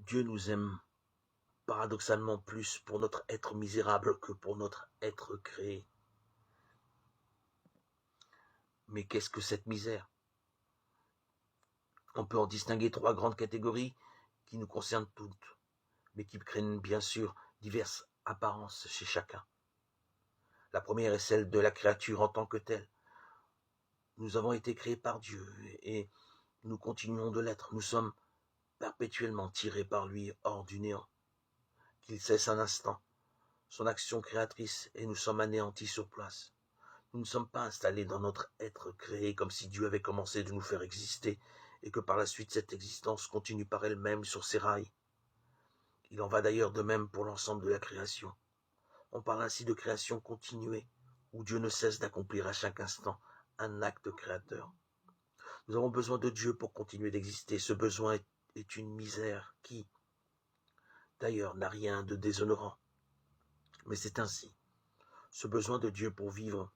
Dieu nous aime paradoxalement plus pour notre être misérable que pour notre être créé. Mais qu'est-ce que cette misère? On peut en distinguer trois grandes catégories qui nous concernent toutes, mais qui prennent bien sûr diverses apparences chez chacun. La première est celle de la créature en tant que telle. Nous avons été créés par Dieu et nous continuons de l'être. Nous sommes perpétuellement tirés par lui hors du néant. Qu'il cesse un instant son action créatrice et nous sommes anéantis sur place. Nous ne sommes pas installés dans notre être créé comme si Dieu avait commencé de nous faire exister et que par la suite cette existence continue par elle-même sur ses rails. Il en va d'ailleurs de même pour l'ensemble de la création. On parle ainsi de création continuée, où Dieu ne cesse d'accomplir à chaque instant un acte créateur. Nous avons besoin de Dieu pour continuer d'exister. Ce besoin est une misère qui, d'ailleurs, n'a rien de déshonorant. Mais c'est ainsi. Ce besoin de Dieu pour vivre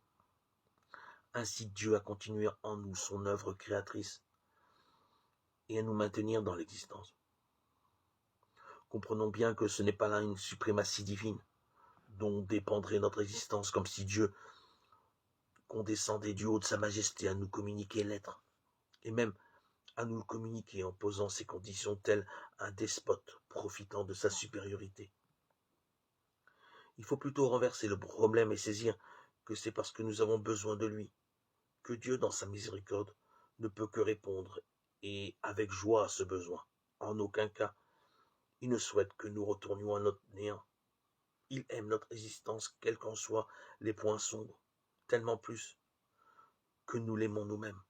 incite Dieu à continuer en nous son œuvre créatrice et à nous maintenir dans l'existence. Comprenons bien que ce n'est pas là une suprématie divine dont dépendrait notre existence, comme si Dieu condescendait du haut de sa majesté à nous communiquer l'être, et même à nous le communiquer en posant ses conditions telles un despote profitant de sa supériorité. Il faut plutôt renverser le problème et saisir que c'est parce que nous avons besoin de lui que Dieu, dans sa miséricorde, ne peut que répondre et avec joie à ce besoin. En aucun cas, il ne souhaite que nous retournions à notre néant. Il aime notre existence, quels qu'en soient les points sombres, tellement plus que nous l'aimons nous-mêmes.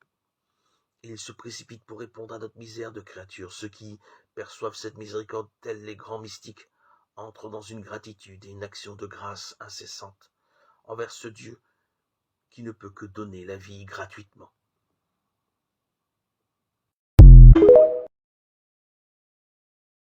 Et il se précipite pour répondre à notre misère de créature. Ceux qui perçoivent cette miséricorde, tels les grands mystiques, entrent dans une gratitude et une action de grâce incessante envers ce Dieu qui ne peut que donner la vie gratuitement.